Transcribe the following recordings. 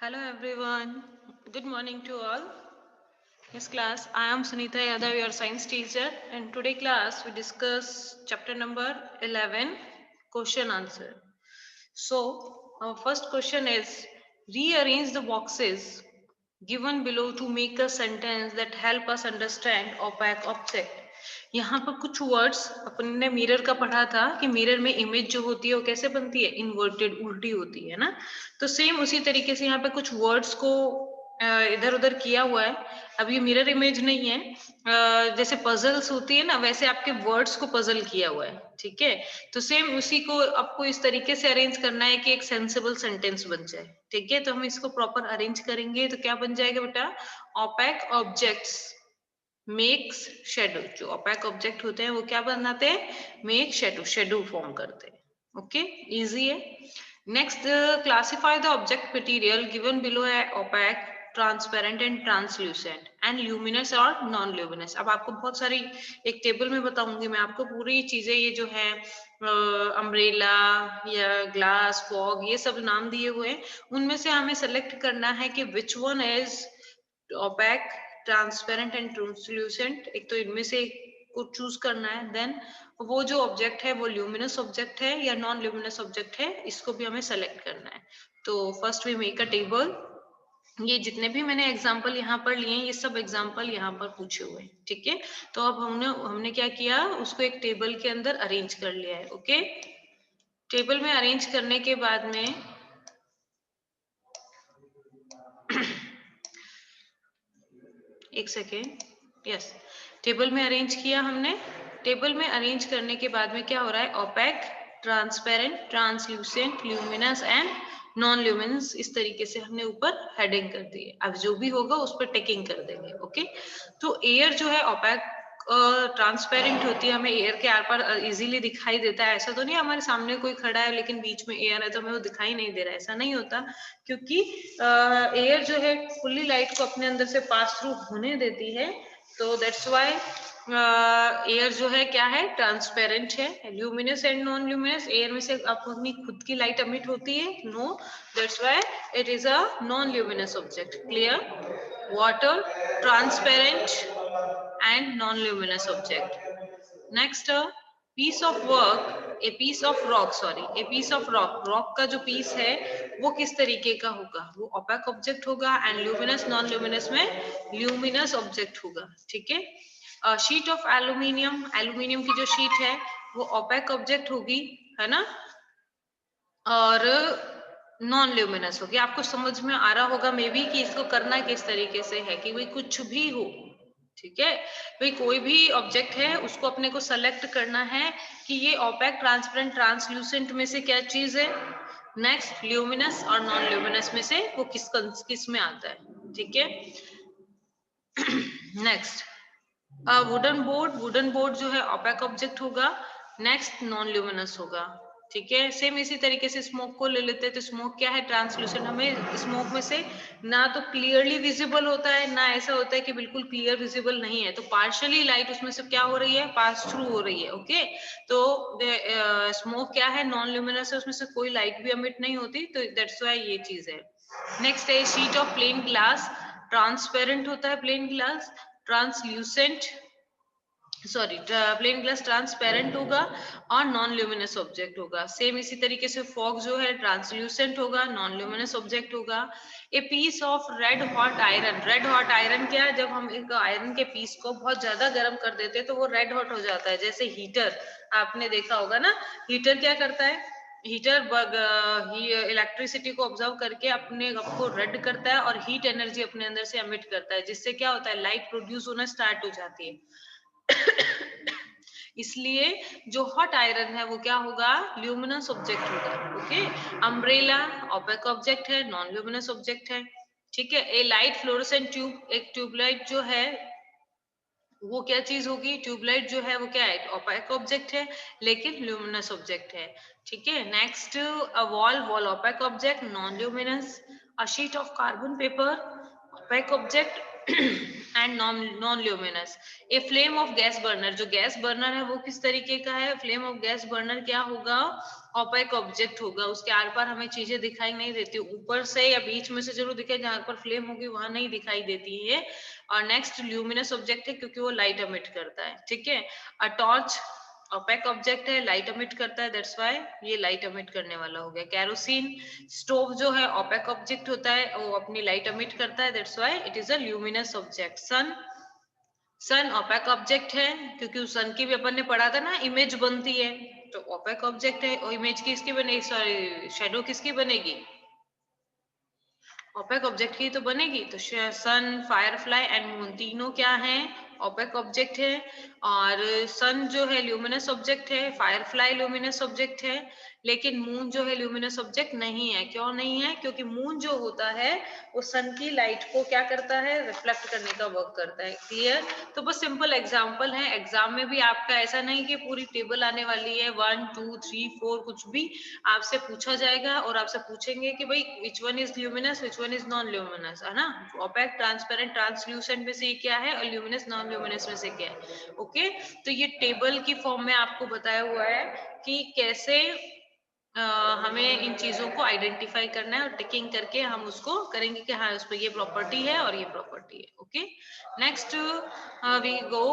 Hello everyone. Good morning to all. Yes class, I am Sunita Yadav, your science teacher, and today class we discuss chapter number 11, question answer. So, our first question is rearrange the boxes given below to make a sentence that help us understand opaque object. यहाँ पर कुछ words अपन ने mirror का पढ़ा था कि mirror में image जो होती है वो कैसे बनती है, इन्वर्टेड, उल्टी होती है ना। तो सेम उसी तरीके से यहाँ पे कुछ वर्ड्स को इधर उधर किया हुआ है। अब ये मिरर इमेज नहीं है, जैसे पजल्स होती है ना वैसे आपके वर्ड्स को पजल किया हुआ है, ठीक है। तो सेम उसी को आपको इस तरीके से अरेंज करना है कि एक सेंसिबल सेंटेंस बन जाए, ठीक है। तो हम इसको प्रॉपर अरेंज करेंगे तो क्या बन जाएगा बेटा, ओपैक ऑब्जेक्ट्स मेक्स शेडो। जो ओपैक ऑब्जेक्ट होते हैं वो क्या बनाते हैं, मेक शेडो, शेडो फॉर्म करते हैं। ओके, इजी है। Next, classify the object material given below है opaque, transparent and translucent and luminous और नॉन ल्यूमिनस। अब आपको बहुत सारी एक टेबल में बताऊंगी मैं आपको पूरी चीजें, ये जो है अम्ब्रेला या ग्लास, फॉग, ये सब नाम दिए हुए हैं, उनमें से हमें सेलेक्ट करना है कि which one is opaque, transparent and translucent. एक तो इनमें से को चूज करना है। देन वो जो ऑब्जेक्ट है वो ल्यूमिनस ऑब्जेक्ट है या नॉन ल्यूमिनस ऑब्जेक्ट है, इसको भी हमें सेलेक्ट करना है। तो first we make a table. ये जितने भी मैंने एग्जाम्पल यहाँ पर लिए हैं ये सब एग्जाम्पल यहाँ पर पूछे हुए हैं, ठीक है। तो अब हमने हमने क्या किया, उसको एक टेबल के अंदर अरेंज कर लिया है। ओके, टेबल में अरेंज करने के बाद में एक सेकेंड, यस, टेबल में अरेंज किया हमने। टेबल में अरेंज करने के बाद में क्या हो रहा है, opaque, transparent, translucent, luminous and non luminous, इस तरीके से हमने ऊपर हेडिंग कर दी है। अब जो भी होगा उस पर टेकिंग कर देंगे। ओके, तो एयर जो है ओपैक ट्रांसपेरेंट होती है, हमें एयर के आर पार इजीली दिखाई देता है। ऐसा तो नहीं हमारे सामने कोई खड़ा है लेकिन बीच में एयर है तो हमें वो दिखाई नहीं दे रहा है, ऐसा नहीं होता। क्योंकि एयर जो है फुल्ली लाइट को अपने अंदर से पास थ्रू होने देती है, तो दैट्स व्हाई एयर जो है क्या है, ट्रांसपेरेंट है। Luminous and non luminous, air में से अपनी खुद की लाइट एमिट होती है, no, that's why it is a non luminous object. Clear? Water, transparent and non-luminous object. Next, piece of work, a piece of rock, sorry, a piece of rock, rock का जो piece है वो किस तरीके का होगा, वो opaque object होगा and luminous non luminous में luminous object होगा, ठीक है। शीट ऑफ एल्यूमिनियम, एल्यूमिनियम की जो शीट है वो opaque object होगी, है ना, और नॉन ल्यूमिनस होगी। आपको समझ में आ रहा होगा मे बी कि इसको करना किस तरीके से है, कि भाई कुछ भी हो, ठीक है, भाई कोई भी ऑब्जेक्ट है उसको अपने को सेलेक्ट करना है कि ये ओपैक, ट्रांसपेरेंट, ट्रांसल्यूसेंट में से क्या चीज है, नेक्स्ट ल्यूमिनस और नॉन ल्यूमिनस में से वो किस में आता है, ठीक है। Next, wooden board, wooden board जो है ओपैक ऑब्जेक्ट होगा, नेक्स्ट नॉन ल्यूमिनस होगा, ठीक है। सेम इसी तरीके से स्मोक को ले लेते हैं, तो स्मोक क्या है, ट्रांसल्यूसेंट। हमें स्मोक में से ना तो क्लियरली विजिबल होता है, ना ऐसा होता है कि बिल्कुल क्लियर विजिबल नहीं है, तो पार्शियली लाइट उसमें से क्या हो रही है, पास थ्रू हो रही है। ओके, तो स्मोक क्या है, नॉन ल्यूमिनस है, उसमें से कोई लाइट भी एमिट नहीं होती, तो दैट्स व्हाई ये चीज है। नेक्स्ट है sheet of plain glass, transparent होता है plain glass, translucent, sorry, plain glass transparent होगा और नॉन ल्यूमिनस ऑब्जेक्ट होगा। सेम इसी तरीके से फॉग जो है ट्रांसल्यूसेंट होगा, नॉन ल्यूमिनस ऑब्जेक्ट होगा। A piece of red hot iron, red hot iron क्या है, जब हम एक आयरन के पीस को बहुत ज्यादा गर्म कर देते हैं तो वो रेड हॉट हो जाता है। जैसे हीटर, आपने देखा होगा ना, हीटर क्या करता है, हीटर इलेक्ट्रिसिटी को ऑब्जर्व करके अपने आपको रेड करता है और हीट एनर्जी अपने अंदर से एमिट करता है, जिससे क्या होता है, लाइट प्रोड्यूस होना स्टार्ट हो जाती है। इसलिए जो हॉट आयरन है वो क्या होगा, ल्यूमिनस ऑब्जेक्ट होगा। ओके, अम्ब्रेला ओपेक ऑब्जेक्ट है, नॉन ल्यूमिनस ऑब्जेक्ट है, ठीक है। ए लाइट फ्लोरोसेंट ट्यूब, एक ट्यूबलाइट जो है वो क्या चीज होगी, ट्यूबलाइट जो है वो क्या है, ओपेक ऑब्जेक्ट है लेकिन ल्यूमिनस ऑब्जेक्ट है, ठीक है। Next, a wall, wall opaque object, non luminous. A sheet of carbon paper, opaque object. And non luminous. A flame of gas burner, जो गैस बर्नर है वो किस तरीके का है? फ्लेम ऑफ गैस बर्नर क्या होगा? ऑपेक ऑब्जेक्ट होगा, उसके आर पार हमें चीजें दिखाई नहीं देती, ऊपर से या बीच में से जरूर दिखाई, जहां पर फ्लेम होगी वहां नहीं दिखाई देती है। और नेक्स्ट ल्यूमिनस ऑब्जेक्ट है क्योंकि वो लाइट एमिट करता है, ठीक है। अ टॉर्च ओपेक ऑब्जेक्ट है, लाइट एमिट करता है, दैट्स व्हाई ये लाइट एमिट करने वाला हो गया। कैरोसिन स्टोव जो है ओपेक ऑब्जेक्ट होता है, वो अपनी लाइट एमिट करता है, that's why it is a luminous object. Sun opaque object है क्योंकि उस सन की भी अपन ने पढ़ा था ना, इमेज बनती है, तो ओपेक ऑब्जेक्ट है, और इमेज किसकी बनेगी, सॉरी शेडो किसकी बनेगी? ओपेक ऑब्जेक्ट की तो बनेगी। तो सन, फायरफ्लाई एंड मून तीनों क्या है? ओपेक ऑब्जेक्ट है। और सन जो है ल्यूमिनस ऑब्जेक्ट है, फायरफ्लाई ल्यूमिनस ऑब्जेक्ट है, लेकिन मून जो है ल्यूमिनस ऑब्जेक्ट नहीं है। क्यों नहीं है? क्योंकि मून जो होता है वो सन की लाइट को क्या करता है? रिफ्लेक्ट करने का वर्क करता है। क्लियर? तो बस सिंपल एग्जांपल है, एग्जाम में भी आपका ऐसा नहीं कि पूरी टेबल आने वाली है 1 2 3 4, कुछ भी आपसे पूछा जाएगा और आपसे पूछेंगे कि भाई विच one is luminous, which one is non luminous, है ना। ओपेक, ट्रांसपेरेंट, ट्रांसल्यूसेंट में से ये क्या है, और ल्यूमिनस नॉन ल्यूमिनस में से क्या है। ओके, तो ये टेबल की फॉर्म में आपको बताया हुआ है कि कैसे हमें इन चीजों को आइडेंटिफाई करना है, और टिकिंग करके हम उसको करेंगे कि हाँ उस पर ये प्रॉपर्टी है और ये प्रॉपर्टी है। Okay, next we go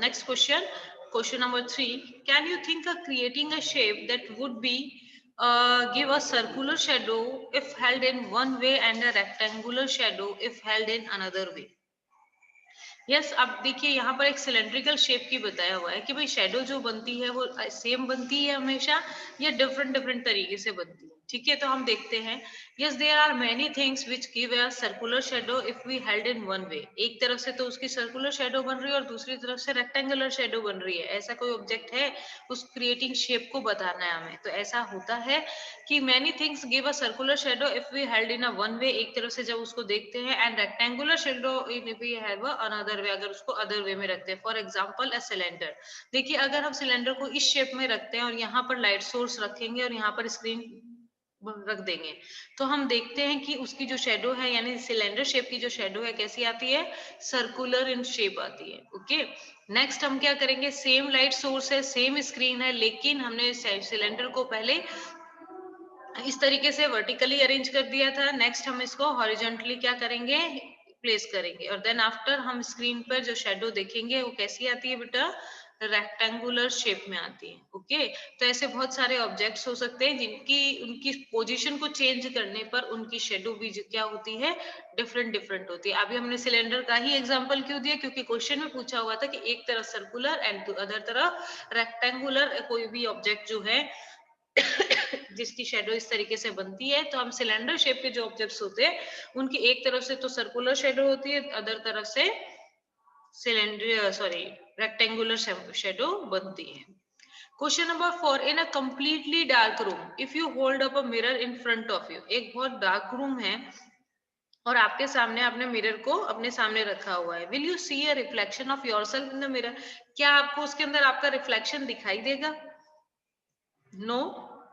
next question. Question number 3. Can you think of creating a shape that would be give a circular shadow if held in one way and a rectangular shadow if held in another way? Yes, अब देखिए यहाँ पर एक cylindrical shape की बताया हुआ है कि भाई शेडो जो बनती है वो सेम बनती है हमेशा या डिफरेंट डिफरेंट तरीके से बनती है। ठीक है, तो हम देखते हैं। Yes, there are many things which give a circular shadow if we held in one way. एक तरफ से तो उसकी सर्कुलर शेडो बन रही है और दूसरी तरफ से रेक्टेंगुलर शेडो बन रही है। ऐसा कोई ऑब्जेक्ट है, उस क्रिएटिंग शेप को बताना है हमें। तो ऐसा होता है कि many things give a circular shadow if we held in a one way, एक तरफ से जब उसको देखते हैं, and rectangular shadow if we have another way, अगर उसको अदर वे में रखते हैं। फॉर एग्जांपल अ सिलेंडर, देखिए अगर हम सिलेंडर को इस शेप में रखते हैं और यहाँ पर लाइट सोर्स रखेंगे और यहाँ पर स्क्रीन रख देंगे, तो हम देखते हैं कि उसकी जो शेडो है, यानी सिलेंडर शेप की जो शेडो है, कैसी आती है? सर्कुलर इन शेप आती है। ओके, नेक्स्ट हम क्या करेंगे? सेम लाइट सोर्स है, सेम स्क्रीन है, लेकिन हमने सिलेंडर को पहले इस तरीके से वर्टिकली अरेंज कर दिया था। नेक्स्ट हम इसको हॉरिजॉन्टली क्या करेंगे? प्लेस करेंगे, और देन आफ्टर हम स्क्रीन पर जो शेडो देखेंगे वो कैसी आती है बेटा? रेक्टेंगुलर शेप में आती है। ओके, तो ऐसे बहुत सारे ऑब्जेक्ट्स हो सकते हैं जिनकी उनकी पोजीशन को चेंज करने पर उनकी शेडो भी क्या होती है? डिफरेंट डिफरेंट होती है। अभी हमने सिलेंडर का ही एग्जांपल क्यों दिया? क्योंकि क्वेश्चन में पूछा हुआ था कि एक तरफ सर्कुलर एंड अदर तरफ रेक्टेंगुलर कोई भी ऑब्जेक्ट जो है जिसकी शेडो इस तरीके से बनती है। तो हम सिलेंडर शेप के जो ऑब्जेक्ट्स होते हैं उनकी एक तरफ से तो सर्कुलर शेडो होती है, अदर तरफ से सिलेंडर सॉरी रेक्टेंगुलर शेडो बनती है। Question number 4. In a completely dark room if you hold up a mirror in front of you, एक बहुत डार्क रूम है और आपके सामने आपने मिरर को अपने सामने रखा हुआ है। Will you see a reflection of yourself in the mirror? क्या आपको उसके अंदर आपका रिफ्लेक्शन दिखाई देगा? No.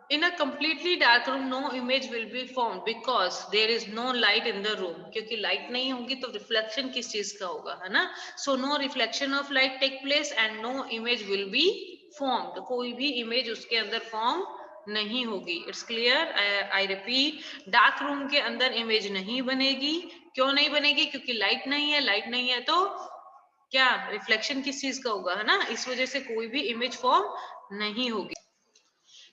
In a completely dark room, no image will be formed because there is no light in the room. क्योंकि light नहीं होगी तो reflection किस चीज का होगा, है ना? So no reflection of light take place and no image will be formed. कोई भी image उसके अंदर form नहीं होगी। It's clear? I repeat, dark room के अंदर image नहीं बनेगी। क्यों नहीं बनेगी? क्योंकि light नहीं है, light नहीं है तो क्या रिफ्लेक्शन किस चीज का होगा, है ना? इस वजह से कोई भी इमेज फॉर्म नहीं होगी।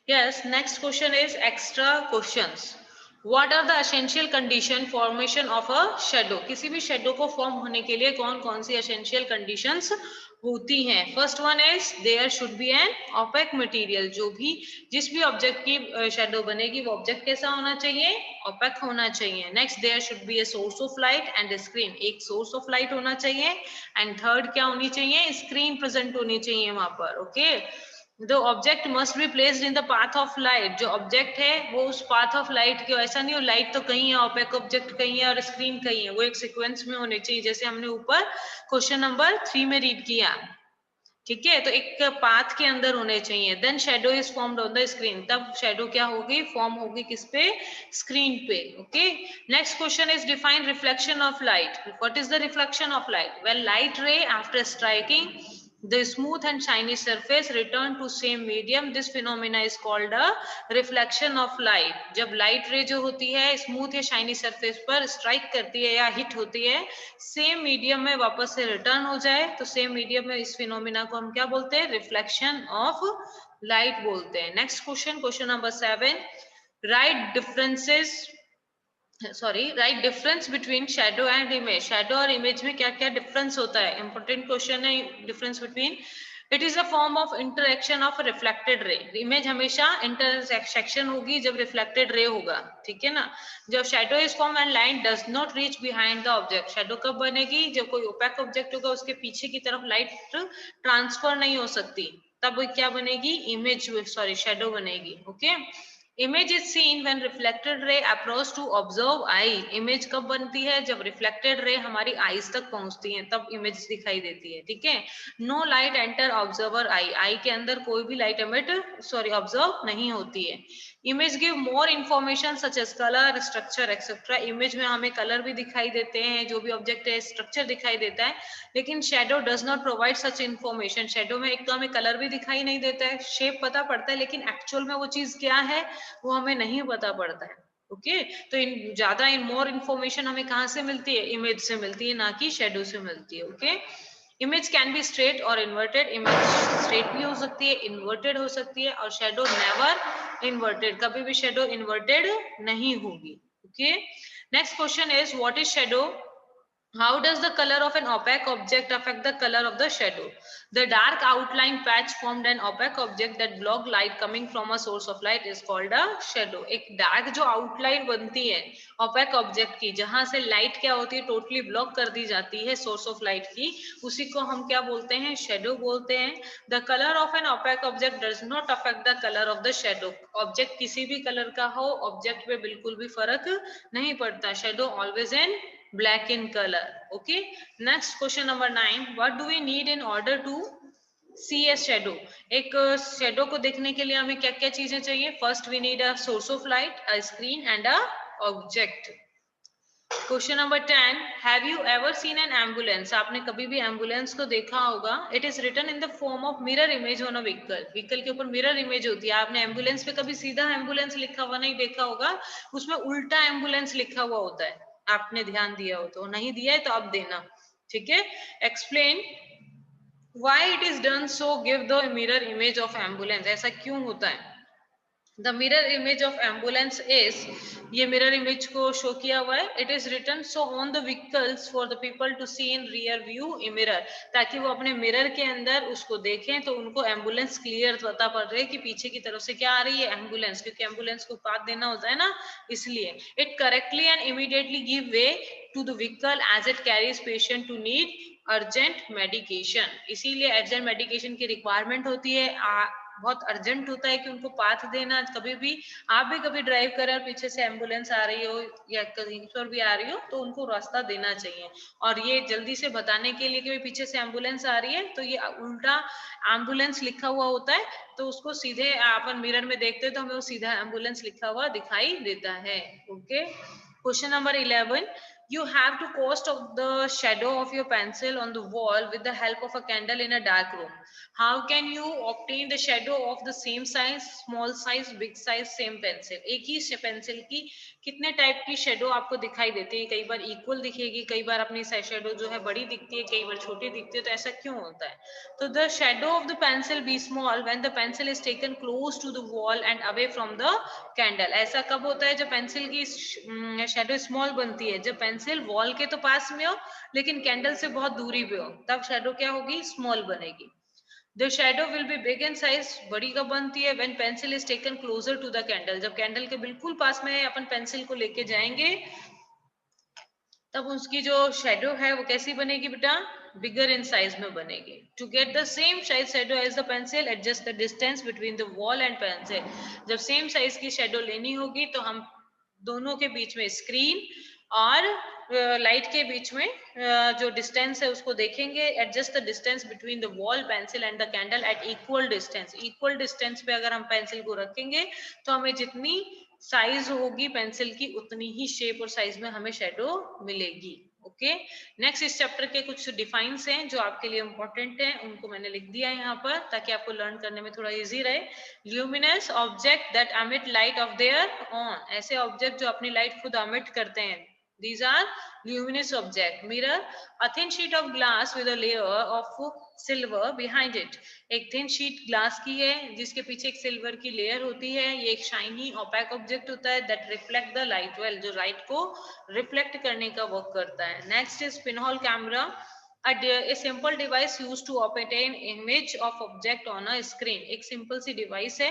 Yes, next question is extra questions. What are the essential condition formation of a shadow? किसी भी shadow को form होने के लिए कौन कौन सी essential conditions होती हैं? First one is there should be an opaque material. जो भी जिस भी object की shadow बनेगी वो object कैसा होना चाहिए? Opaque होना चाहिए. Next there should be a source of light and a screen. एक source of light होना चाहिए and third क्या होनी चाहिए? Screen present होनी चाहिए वहाँ पर. Okay. The object must be placed in the path of light. जो ऑब्जेक्ट है वो उस पाथ ऑफ लाइट के, ऐसा नहीं हो लाइट तो कहीं है, ओपेक ऑब्जेक्ट कहीं है और स्क्रीन कहीं है, वो एक सीक्वेंस में होने चाहिए, जैसे हमने ऊपर क्वेश्चन नंबर 3 में रीड किया। ठीक है, तो एक पाथ के अंदर होने चाहिए, then shadow is formed on the screen, तब शेडो क्या होगी, फॉर्म होगी किस पे, स्क्रीन पे। Okay, next question is define reflection of light. What is the reflection of light? When light ray after striking the smooth and shiny surface return to same medium, this phenomena is called a reflection of light। जब light रे जो होती है smooth या shiny surface पर strike करती है या हिट होती है, सेम मीडियम में वापस से रिटर्न हो जाए, तो सेम मीडियम में इस फिनोमिना को हम क्या बोलते हैं, रिफ्लेक्शन ऑफ लाइट बोलते हैं। Next question, question number 7, right difference between shadow and image. Shadow और इमेज में क्या क्या डिफरेंस होता है, इंपॉर्टेंट क्वेश्चन है। Difference between, it is a form of interaction of reflected ray. Image हमेशा इंटरसेक्शन होगी जब रिफ्लेक्टेड रे होगा, ठीक है ना। जब shadow is form and light does not reach behind the object. Shadow कब बनेगी, जब कोई ओपैक ऑब्जेक्ट होगा उसके पीछे की तरफ लाइट ट्रांसफर नहीं हो सकती, तब क्या बनेगी, इमेज, सॉरी शैडो बनेगी। Okay, image is seen when reflected ray approach to observe eye. Image कब बनती है, जब रिफ्लेक्टेड रे हमारी आईज तक पहुंचती है, तब इमेज दिखाई देती है, ठीक है। No light enter observer eye, eye के अंदर कोई भी लाइट ऑब्जर्व नहीं होती है। Image give more information such as colour, structure etcetera. Image में हमें कलर भी दिखाई देते हैं, जो भी ऑब्जेक्ट है स्ट्रक्चर दिखाई देता है, लेकिन shadow does not provide such information. Shadow में एक तो हमें कलर भी दिखाई नहीं देता है, शेप पता पड़ता है, लेकिन एक्चुअल में वो चीज क्या है वो हमें नहीं पता पड़ता है। ओके, तो इन मोर इन्फॉर्मेशन हमें कहाँ से मिलती है, इमेज से मिलती है, ना कि शेडो से मिलती है। Okay, image can be straight और इन्वर्टेड। इमेज स्ट्रेट भी हो सकती है, इन्वर्टेड हो सकती है, और शेडो नेवर इन्वर्टेड, कभी भी शेडो इन्वर्टेड नहीं होगी। Okay, next question is what is shadow? How does the color of an opaque object affect the color of the shadow? The dark outline patch formed an opaque object that block light coming from a source of light is called a shadow। एक dark जो outline बनती है opaque object की, जहां से light क्या होती है, totally block कर दी जाती है source of light की, उसी को हम क्या बोलते हैं, shadow बोलते हैं। The color of an opaque object does not affect the color of the shadow। Object किसी भी color का हो, object पे बिल्कुल भी फर्क नहीं पड़ता। Shadow always in black in color। Okay, next question number 9, what do we need in order to see a shadow? एक shadow को देखने के लिए हमें क्या क्या चीजें चाहिए? First we need a source of light, a screen and a object। Question number 10, have you ever seen an ambulance? आपने कभी भी एम्बुलेंस को देखा होगा। It is written in the form of mirror image on a vehicle. Vehicle के ऊपर mirror image होती है। आपने एम्बुलेंस पे कभी सीधा एम्बुलेंस लिखा हुआ नहीं देखा होगा, उसमें उल्टा एम्बुलेंस लिखा हुआ होता है। आपने ध्यान दिया हो तो, नहीं दिया है तो अब देना, ठीक है। Explain why it is done so, give the mirror image of ambulance. ऐसा क्यों होता है? The mirror image of ambulance is, ये mirror image को show किया हुआ है। It is written so on the vehicles for the people to see in rear view mirror, ताकि वो अपने mirror के अंदर उसको देखें तो उनको एम्बुलेंस क्लियर पता पड़ रही है कि पीछे की तरफ से क्या आ रही है, एम्बुलेंस, क्योंकि एम्बुलेंस को पाथ देना होता है ना, इसलिए। It correctly and immediately give way to the vehicle as it carries patient to need urgent medication। इसीलिए अर्जेंट मेडिकेशन की रिक्वायरमेंट होती है, बहुत अर्जेंट होता है कि उनको पाथ देना। कभी भी आप भी कभी ड्राइव कर रहे हो, पीछे से एम्बुलेंस आ रही हो या कहीं पर भी आ रही हो, तो उनको रास्ता देना चाहिए। और ये जल्दी से बताने के लिए कि पीछे से एम्बुलेंस आ रही है, तो ये उल्टा एम्बुलेंस लिखा हुआ होता है, तो उसको सीधे अपन मिरर में देखते हैं तो हमें वो सीधा एम्बुलेंस लिखा हुआ दिखाई देता है। Okay, question number 11, you have to cast of the shadow of your pencil on the wall with the help of a candle in a dark room। How can you obtain the shadow of the same size, small size, big size, same pencil? एक ही pencil की कितने type की shadow आपको दिखाई देती है? कई बार equal दिखेगी, कई बार अपनी शेडो जो है बड़ी दिखती है, कई बार छोटी दिखती है, तो ऐसा क्यों होता है? तो the shadow of the pencil be small when the pencil is taken close to the wall and away from the candle। ऐसा कब होता है जब पेंसिल की शेडो स्मॉल बनती है? जब पेंसिल वॉल के तो पास में हो लेकिन कैंडल से बहुत दूरी पे हो, तब शेडो क्या होगी, स्मॉल बनेगी। The shadow will be big in size, बड़ी कब बनती है? When pencil is taken closer to the candle। जब कैंडल के बिल्कुल पास में अपन पेंसिल को लेके जाएंगे तब उसकी जो शेडो है वो कैसी बनेगी बेटा? बिगर इन साइज में बनेगी। To get the same size shadow as the pencil, adjust the distance between the wall and pencil. जब सेम साइज की शेडो लेनी होगी तो हम दोनों के बीच में स्क्रीन और लाइट के बीच में जो डिस्टेंस है उसको देखेंगे, adjust the distance between the wall pencil and the candle eight equal distance. Equal distance पे अगर हम पेंसिल को रखेंगे तो हमें जितनी साइज होगी पेंसिल की उतनी ही शेप और साइज में हमें शेडो मिलेगी। ओके, नेक्स्ट इस चैप्टर के कुछ डिफाइंस हैं जो आपके लिए इंपॉर्टेंट हैं, उनको मैंने लिख दिया है यहाँ पर ताकि आपको लर्न करने में थोड़ा इजी रहे। Luminous object that emit light of their on, ऐसे ऑब्जेक्ट जो अपनी लाइट खुद एमिट करते हैं, these are luminous object. Mirror, a thin sheet of glass with a layer of silver behind it. एक thin sheet glass की है जिसके पीछे एक सिल्वर की लेयर होती है। ये एक शाइनी ओपैक ऑब्जेक्ट होता है that reflect the light well, जो लाइट को रिफ्लेक्ट करने का वर्क करता है। Next is pinhole camera, a simple device used to obtain image of object on a screen. एक सिंपल सी डिवाइस है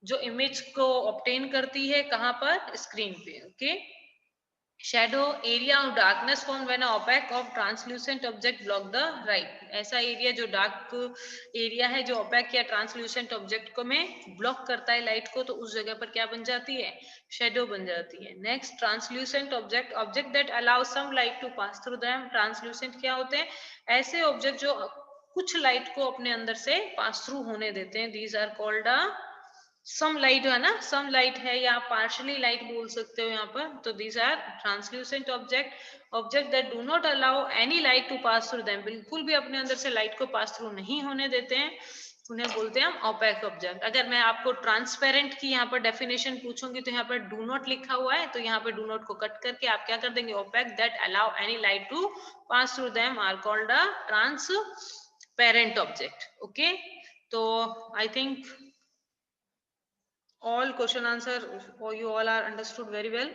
जो इमेज को ऑब्टेन करती है कहाँ पर, स्क्रीन पे। Okay, Shadow, area of darkness formed when an opaque or translucent object block the light. ऐसा एरिया जो डार्क एरिया है जो ओपैक या ट्रांसल्यूसेंट ऑब्जेक्ट को में ब्लॉक करता है लाइट को, तो उस जगह पर क्या बन जाती है, शेडो बन जाती है। Next, translucent object, object that allow some light to pass through them. Translucent क्या होते हैं, ऐसे ऑब्जेक्ट जो कुछ लाइट को अपने अंदर से पास थ्रू होने देते हैं। These are called a some light, है ना, सम लाइट है या पार्शली लाइट बोल सकते हो यहाँ पर। तो these are translucent object, object that do not allow any light to pass through them, बिल्कुल भी अपने अंदर से लाइट को पास थ्रू नहीं होने देते हैं, उन्हें बोलते हैं हम ओपैक ऑब्जेक्ट। अगर मैं आपको ट्रांसपेरेंट की यहाँ पर डेफिनेशन पूछूंगी तो यहाँ पर डू नॉट लिखा हुआ है, तो यहाँ पर डू नॉट को कट करके आप क्या कर देंगे, opaque that allow any light to pass through them are called a transparent object. Okay, तो I think all question answer, or you all are understood very well.